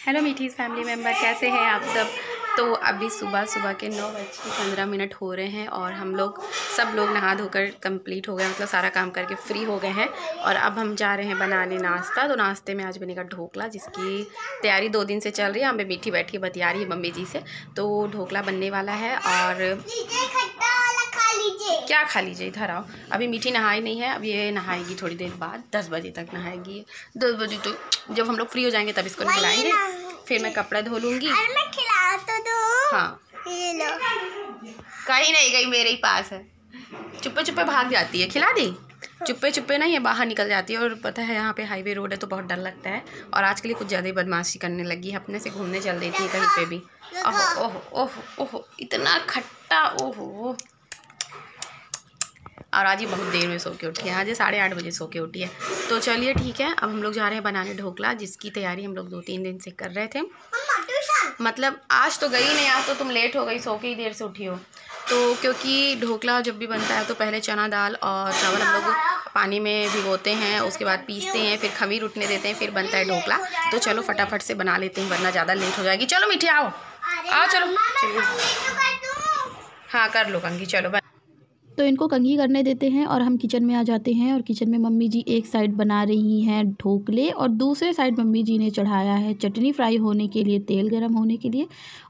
Hello मीठीज़ family member, कैसे हैं आप सब। तो अभी सुबह सुबह के 9:15 हो रहे हैं और हम लोग सब लोग नहा धोकर कंप्लीट हो गए, मतलब सारा काम करके फ्री हो गए हैं। और अब हम जा रहे हैं बनाने नाश्ता। तो नाश्ते में आज बनेगा ढोकला, जिसकी तैयारी 2 दिन से चल रही है। हमें मीठी बैठी बतिया रही है मम्मी जी से। तो ढोकला बनने वाला है। और क्या खा लीजिए, इधर आओ। अभी मीठी नहाई नहीं है, अब ये नहाएगी थोड़ी देर बाद, 10 बजे तक नहाएगी। 10 बजे तो जब हम लोग फ्री हो जाएंगे तब इसको नहलाएंगे। फिर मैं कपड़ा धो लूँगी। हाँ, कहीं नहीं गई, मेरे ही पास है। चुप्पे चुप्पे भाग जाती है, खिला दी। चुप्पे चुप्पे नहीं है, बाहर निकल जाती है। और पता है यहाँ पे हाईवे रोड है तो बहुत डर लगता है। और आज के लिए कुछ ज़्यादा ही बदमाशी करने लगी है, अपने से घूमने चल देती है कहीं पे भी। ओहो ओहो ओहो ओहो, इतना खट्टा, ओहो। और आज ही बहुत देर में सो के उठी है, आज 8:30 बजे सो के उठी है। तो चलिए ठीक है, अब हम लोग जा रहे हैं बनाने ढोकला, जिसकी तैयारी हम लोग 2-3 दिन से कर रहे थे। मतलब आज तो गई नहीं, आज तो तुम लेट हो गई, सो के ही देर से उठी हो। तो क्योंकि ढोकला जब भी बनता है तो पहले चना दाल और चावल हम लोग पानी में भिगोते हैं, उसके बाद पीसते हैं, फिर खमीर उठने देते हैं, फिर बनता है ढोकला। तो चलो फटाफट से बना लेते हैं, वरना ज़्यादा लेट हो जाएगी। चलो मीठी आओ आओ, चलो चलिए। हाँ कर लो कंघी, चलो। तो इनको कंघी करने देते हैं और हम किचन में आ जाते हैं। और किचन में मम्मी जी एक साइड बना रही हैं ढोकले और दूसरे साइड मम्मी जी ने चढ़ाया है चटनी फ्राई होने के लिए, तेल गरम होने के लिए।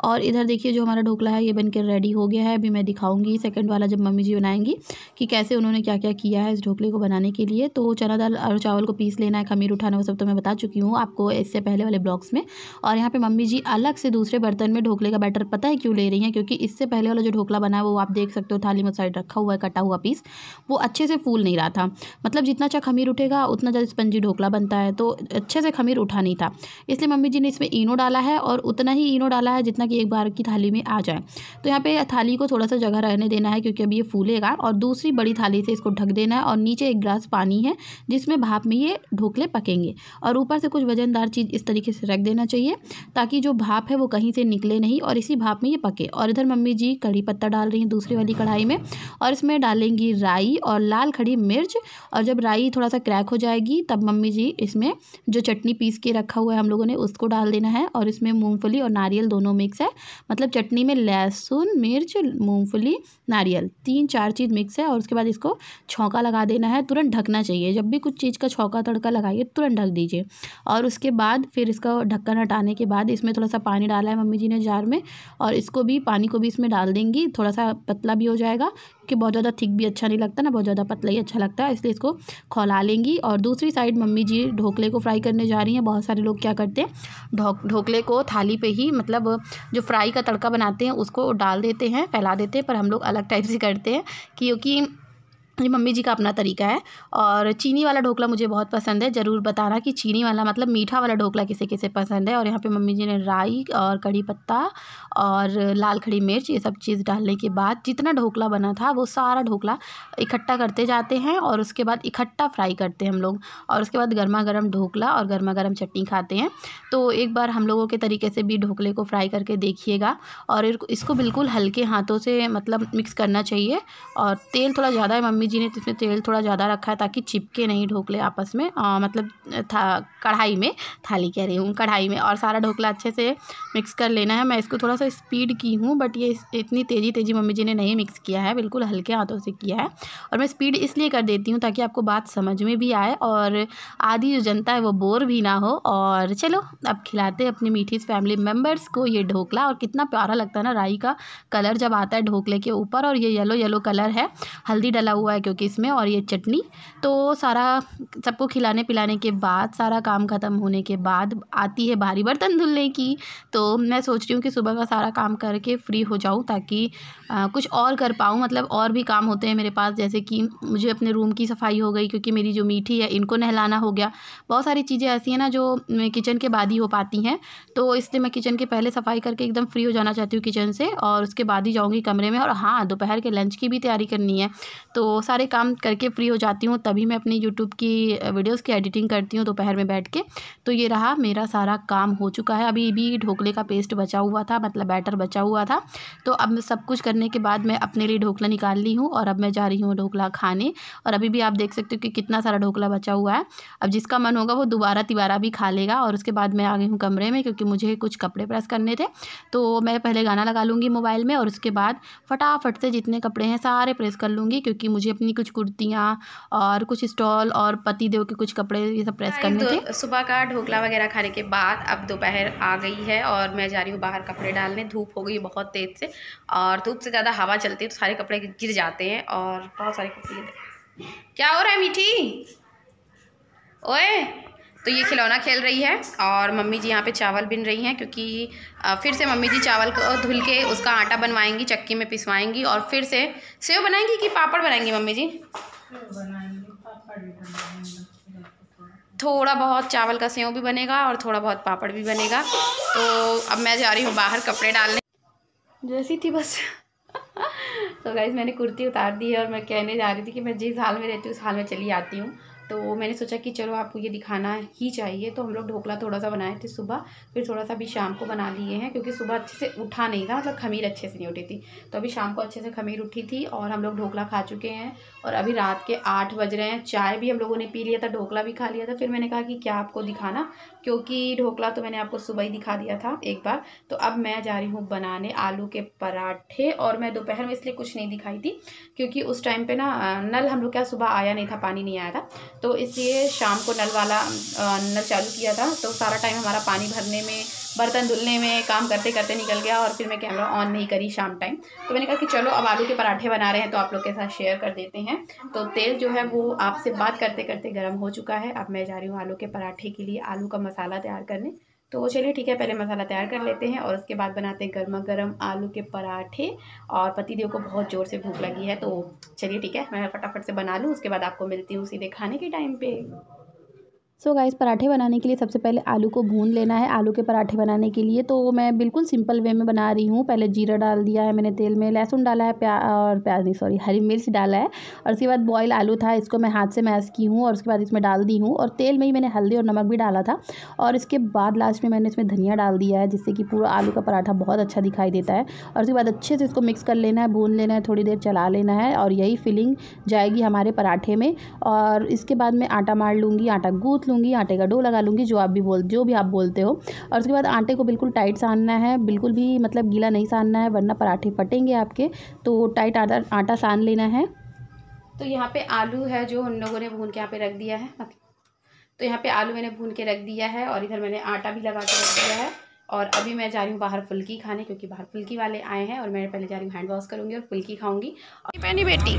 और इधर देखिए जो हमारा ढोकला है ये बनकर रेडी हो गया है। अभी मैं दिखाऊंगी सेकंड वाला जब मम्मी जी बनाएंगी कि कैसे उन्होंने क्या क्या किया है इस ढोकले को बनाने के लिए। तो चना दाल और चावल को पीस लेना है, खमीर उठाना, वो सब तो मैं बता चुकी हूँ आपको इससे पहले वाले ब्लॉग्स में। और यहाँ पर मम्मी जी अलग से दूसरे बर्तन में ढोकले का बैटर पता है क्यों ले रही हैं, क्योंकि इससे पहले वाला जो ढोकला बना है वो आप देख सकते हो थाली में साइड रखा हुआ है कटा हुआ पीस, वो अच्छे से फूल नहीं रहा था। मतलब जितना अच्छा खमीर उठेगा उतना ज़्यादा स्पंजी ढोकला बनता है, तो अच्छे से खमीर उठा नहीं था। इसलिए मम्मी जी ने इसमें इनो डाला है और उतना ही इनो डाला है जितना कि एक बार की थाली में आ जाए। तो यहाँ पे थाली को थोड़ा सा जगह रहने देना है क्योंकि अभी ये फूलेगा। और दूसरी बड़ी थाली से इसको ढक देना है और नीचे 1 गिलास पानी है जिसमें भाप में ये ढोकले पकेंगे। और ऊपर से कुछ वजनदार चीज़ इस तरीके से रख देना चाहिए ताकि जो भाप है वो कहीं से निकले नहीं और इसी भाप में ये पके। और इधर मम्मी जी कड़ी पत्ता डाल रही हैं दूसरी वाली कढ़ाई में, और इसमें डालेंगी राई और लाल खड़ी मिर्च। और जब राई थोड़ा सा क्रैक हो जाएगी तब मम्मी जी इसमें जो चटनी पीस के रखा हुआ है हम लोगों ने उसको डाल देना है। और इसमें मूंगफली और नारियल दोनों मिक्स है, मतलब चटनी में लहसुन, मिर्च, मूंगफली, नारियल 3-4 चीज़ मिक्स है। और उसके बाद इसको छौंका लगा देना है, तुरंत ढकना चाहिए। जब भी कुछ चीज़ का छौंका तड़का लगाइए तुरंत ढक दीजिए। और उसके बाद फिर इसका ढक्कन हटाने के बाद इसमें थोड़ा सा पानी डाला है मम्मी जी ने जार में, और इसको भी पानी को भी इसमें डाल देंगी। थोड़ा सा पतला भी हो जाएगा कि बहुत ज़्यादा थिक भी अच्छा नहीं लगता ना, बहुत ज़्यादा पतला ही अच्छा लगता है, इसलिए इसको खौला लेंगी। और दूसरी साइड मम्मी जी ढोकले को फ्राई करने जा रही हैं। बहुत सारे लोग क्या करते हैं ढोकले को थाली पे ही, मतलब जो फ्राई का तड़का बनाते हैं उसको डाल देते हैं, फैला देते हैं। पर हम लोग अलग टाइप से करते हैं क्योंकि ये मम्मी जी का अपना तरीका है। और चीनी वाला ढोकला मुझे बहुत पसंद है, ज़रूर बताना कि चीनी वाला मतलब मीठा वाला ढोकला किसे किसे पसंद है। और यहाँ पे मम्मी जी ने राई और कड़ी पत्ता और लाल खड़ी मिर्च ये सब चीज़ डालने के बाद जितना ढोकला बना था वो सारा ढोकला इकट्ठा करते जाते हैं और उसके बाद इकट्ठा फ्राई करते हैं हम लोग। और उसके बाद गर्मा गर्म ढोकला और गर्मा गर्म चटनी खाते हैं। तो एक बार हम लोगों के तरीके से भी ढोकले को फ्राई करके देखिएगा। और इसको बिल्कुल हल्के हाथों से मतलब मिक्स करना चाहिए। और तेल थोड़ा ज़्यादा है मम्मी जी ने, तो इसमें तेल थोड़ा ज़्यादा रखा है ताकि चिपके नहीं ढोकले आपस में, मतलब कढ़ाई में, थाली कह रही हूँ कढ़ाई में। और सारा ढोकला अच्छे से मिक्स कर लेना है। मैं इसको थोड़ा सा स्पीड की हूँ बट ये इतनी तेज़ी मम्मी जी ने नहीं मिक्स किया है, बिल्कुल हल्के हाथों से किया है। और मैं स्पीड इसलिए कर देती हूँ ताकि आपको बात समझ में भी आए और आधी जो जनता है वो बोर भी ना हो। और चलो अब खिलाते हैं अपनी मीठी फैमिली मेम्बर्स को ये ढोकला। और कितना प्यारा लगता है ना राई का कलर जब आता है ढोकले के ऊपर, और ये येलो येलो कलर है, हल्दी डला हुआ है क्योंकि इसमें, और ये चटनी। तो सारा सबको खिलाने पिलाने के बाद, सारा काम ख़त्म होने के बाद आती है भारी बर्तन धुलने की। तो मैं सोच रही हूँ कि सुबह का सारा काम करके फ्री हो जाऊँ ताकि कुछ और कर पाऊँ, मतलब और भी काम होते हैं मेरे पास, जैसे कि मुझे अपने रूम की सफाई हो गई क्योंकि मेरी जो मीठी है इनको नहलाना हो गया। बहुत सारी चीज़ें ऐसी हैं ना जो किचन के बाद ही हो पाती हैं, तो इसलिए मैं किचन के पहले सफाई करके एकदम फ्री हो जाना चाहती हूँ किचन से, और उसके बाद ही जाऊँगी कमरे में। और हाँ, दोपहर के लंच की भी तैयारी करनी है, तो सारे काम करके फ्री हो जाती हूँ तभी मैं अपनी यूट्यूब की वीडियोज़ की एडिटिंग करती हूँ दोपहर में बैठ के। तो ये रहा मेरा सारा काम हो चुका है। अभी भी ढोकले का पेस्ट बचा हुआ था, मतलब बैटर बचा हुआ था। तो अब मैं सब कुछ करने के बाद मैं अपने लिए ढोकला निकाल ली हूँ और अब मैं जा रही हूँ ढोकला खाने। और अभी भी आप देख सकते हो कि कितना सारा ढोकला बचा हुआ है। अब जिसका मन होगा वो दोबारा तिबारा भी खा लेगा। और उसके बाद मैं आ गई हूँ कमरे में क्योंकि मुझे कुछ कपड़े प्रेस करने थे। तो मैं पहले गाना लगा लूँगी मोबाइल में और उसके बाद फटाफट से जितने कपड़े हैं सारे प्रेस कर लूँगी, क्योंकि मुझे अपनी कुछ कुर्तियाँ और कुछ स्टॉल और पति देव के कुछ कपड़े ये सब प्रेस करने थे। सुबह का ढोकला वगैरह खाने के बाद अब दोपहर आ गई है और मैं जा रही हूँ बाहर कपड़े डालने। धूप हो गई बहुत तेज़ से और धूप से ज़्यादा हवा चलती है तो सारे कपड़े गिर जाते हैं और बहुत सारे कपड़े। क्या हो रहा है मीठी? ओए, तो ये खिलौना खेल रही है और मम्मी जी यहाँ पे चावल बिन रही हैं, क्योंकि फिर से मम्मी जी चावल को धुल के उसका आटा बनवाएंगी, चक्की में पिसवाएंगी और फिर से सेव बनाएंगी कि पापड़ बनाएंगी मम्मी जी? थोड़ा बहुत चावल का सेव भी बनेगा और थोड़ा बहुत पापड़ भी बनेगा। तो अब मैं जा रही हूँ बाहर कपड़े डालने, जैसी थी बस। तो गाइस मैंने कुर्ती उतार दी है और मैं कहने जा रही थी कि मैं जिस हाल में रहती हूँ उस हाल में चली आती हूँ। तो मैंने सोचा कि चलो आपको ये दिखाना ही चाहिए। तो हम लोग ढोकला थोड़ा सा बनाए थे सुबह, फिर थोड़ा सा भी शाम को बना लिए हैं, क्योंकि सुबह अच्छे से उठा नहीं था, मतलब खमीर अच्छे से नहीं उठी थी। तो अभी शाम को अच्छे से खमीर उठी थी और हम लोग ढोकला खा चुके हैं और अभी रात के 8 बज रहे हैं। चाय भी हम लोगों ने पी लिया था, ढोकला भी खा लिया था। फिर मैंने कहा कि क्या आपको दिखाना, क्योंकि ढोकला तो मैंने आपको सुबह ही दिखा दिया था एक बार। तो अब मैं जा रही हूँ बनाने आलू के पराठे। और मैं दोपहर में इसलिए कुछ नहीं दिखाई थी क्योंकि उस टाइम पे ना नल हम लोग क्या सुबह आया नहीं था, पानी नहीं आया था, तो इसलिए शाम को नल वाला नल चालू किया था। तो सारा टाइम हमारा पानी भरने में, बर्तन धुलने में, काम करते करते निकल गया और फिर मैं कैमरा ऑन नहीं करी शाम टाइम। तो मैंने कहा कि चलो अब आलू के पराठे बना रहे हैं तो आप लोग के साथ शेयर कर देते हैं। तो तेल जो है वो आपसे बात करते करते गर्म हो चुका है। अब मैं जा रही हूँ आलू के पराठे के लिए आलू का मसाला तैयार करने। तो चलिए ठीक है, पहले मसाला तैयार कर लेते हैं और उसके बाद बनाते हैं गर्मा गर्म आलू के पराठे। और पतिदेव को बहुत ज़ोर से भूख लगी है, तो चलिए ठीक है मैं फटाफट से बना लूँ, उसके बाद आपको मिलती हूँ सीधे खाने के टाइम पे। सो गाइस पराठे बनाने के लिए सबसे पहले आलू को भून लेना है। आलू के पराठे बनाने के लिए तो मैं बिल्कुल सिंपल वे में बना रही हूँ। पहले जीरा डाल दिया है मैंने तेल में, लहसुन डाला है, प्याज नहीं सॉरी हरी मिर्च डाला है और उसके बाद बॉयल आलू था, इसको मैं हाथ से मैश की हूँ और उसके बाद इसमें डाल दी हूँ और तेल में ही मैंने हल्दी और नमक भी डाला था। और इसके बाद लास्ट में मैंने इसमें धनिया डाल दिया है, जिससे कि पूरा आलू का पराठा बहुत अच्छा दिखाई देता है। और उसके बाद अच्छे से इसको मिक्स कर लेना है, भून लेना है, थोड़ी देर चला लेना है और यही फिलिंग जाएगी हमारे पराठे में। और इसके बाद मैं आटा मार लूँगी, आटा गूँथ लूँगी, आटे का डो लगा लूँगी, जो भी आप बोलते हो। और उसके बाद आटे को बिल्कुल टाइट सानना है, बिल्कुल भी मतलब गीला नहीं सानना है वरना पराठे फटेंगे आपके। तो टाइट आटा सान लेना है। तो यहाँ पे आलू है जो हम लोगों ने भून के यहाँ पे रख दिया है, तो यहाँ पे आलू मैंने भून के रख दिया है और इधर मैंने आटा भी लगा के रख दिया है। और अभी मैं जा रही हूँ बाहर फुल्की खाने, क्योंकि बाहर फुल्की वाले आए हैं और मैं पहले जा रही हूँ हैंड वॉश करूँगी और फुल्की खाऊँगी। पहनी बेटी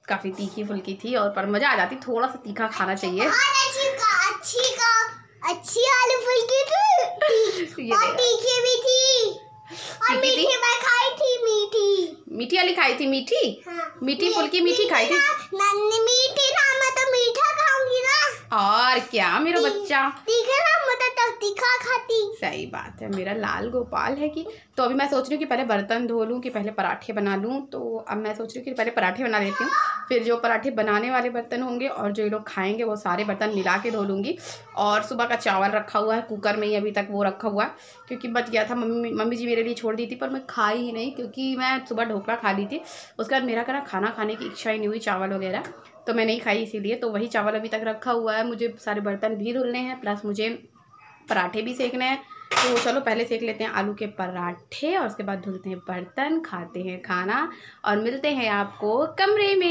काफ़ी तीखी फुल्की थी और पर मज़ा आ जाती, थोड़ा सा तीखा खाना चाहिए। अच्छी आलू फुल्की थी और तीखी भी थी और मीठी मैं खाई थी, मीठी वाली खाई थी। मीठी हाँ। मीठी फुल्की मीठी खाई थी। मीठी ना, मैं तो मीठा खाऊंगी ना। और क्या मेरा बच्चा तीखा ना, मैं तो तीखा खाती। सही बात है, मेरा लाल गोपाल है कि। तो अभी मैं सोच रही हूँ कि पहले बर्तन धो लूँ कि पहले पराठे बना लूँ। तो अब मैं सोच रही हूँ कि पहले पराठे बना लेती हूँ, फिर जो पराठे बनाने वाले बर्तन होंगे और जो ये लोग खाएंगे वो सारे बर्तन मिला के धो लूँगी। और सुबह का चावल रखा हुआ है कुकर में ही, अभी तक वो रखा हुआ है क्योंकि बच गया था। मम्मी जी मेरे लिए छोड़ दी थी पर मैं खाई ही नहीं, क्योंकि मैं सुबह ढोकला खा ली थी। उसके बाद मेरा खाना खाने की इच्छा ही नहीं हुई चावल वगैरह, तो मैं नहीं खाई इसीलिए। तो वही चावल अभी तक रखा हुआ है। मुझे सारे बर्तन भी धुलने हैं, प्लस मुझे पराठे भी सेकने हैं। तो चलो पहले सेक लेते हैं आलू के पराठे और उसके बाद धुलते हैं बर्तन, खाते हैं खाना और मिलते हैं आपको कमरे में।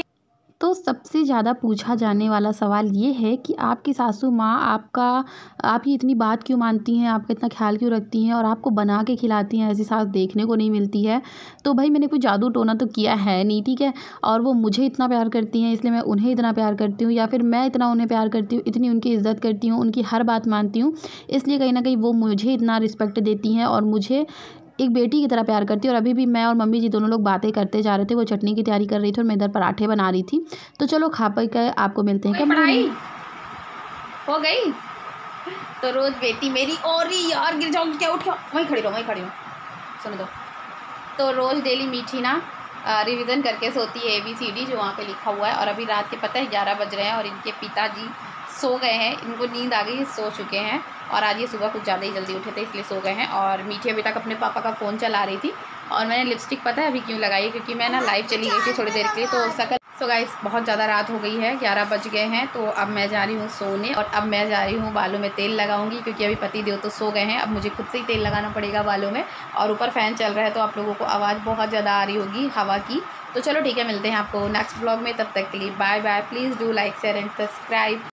तो सबसे ज़्यादा पूछा जाने वाला सवाल ये है कि आपकी सासू माँ आपकी इतनी बात क्यों मानती हैं, आपका इतना ख्याल क्यों रखती हैं और आपको बना के खिलाती हैं। ऐसी सास देखने को नहीं मिलती है। तो भाई मैंने कोई जादू टोना तो किया है नहीं, ठीक है। और वो मुझे इतना प्यार करती हैं इसलिए मैं उन्हें इतना प्यार करती हूँ, या फिर मैं इतना उन्हें प्यार करती हूँ, इतनी उनकी इज़्ज़त करती हूँ, उनकी हर बात मानती हूँ, इसलिए कहीं ना कहीं वो मुझे इतना रिस्पेक्ट देती हैं और मुझे एक बेटी की तरह प्यार करती है। और अभी भी मैं और मम्मी जी दोनों लोग बातें करते जा रहे थे, वो चटनी की तैयारी कर रही थी और मैं इधर पराठे बना रही थी। तो चलो खा पी कर आपको मिलते हैं। पढ़ाई हो गई? तो रोज़ बेटी मेरी, और यार गिर जाऊँगी क्या, उठ, वहीं खड़ी रहो, वहीं खड़ी रहो, सुन दो। तो रोज़ डेली मीठी ना रिवीजन करके सोती है ABCD जो वहाँ पे लिखा हुआ है। और अभी रात के पता है 11 बज रहे हैं और इनके पिताजी सो गए हैं, इनको नींद आ गई, सो चुके हैं। और आज ये सुबह कुछ ज़्यादा ही जल्दी उठे थे इसलिए सो गए हैं। और मीठी अभी तक अपने पापा का फ़ोन चला रही थी। और मैंने लिपस्टिक पता है अभी क्यों लगाई है, क्योंकि मैं ना लाइव चली गई थी थोड़ी देर के लिए, तो सकल। सो गाइस बहुत ज़्यादा रात हो गई है, 11 बज गए हैं। तो अब मैं जा रही हूँ सोने, और अब मैं जा रही हूँ बालों में तेल लगाऊंगी, क्योंकि अभी पति देव तो सो गए हैं। अब मुझे खुद से ही तेल लगाना पड़ेगा बालों में। और ऊपर फ़ैन चल रहा है तो आप लोगों को आवाज़ बहुत ज़्यादा आ रही होगी हवा की। तो चलो ठीक है, मिलते हैं आपको नेक्स्ट ब्लॉग में। तब तक के लिए bye bye. Please do like share and subscribe.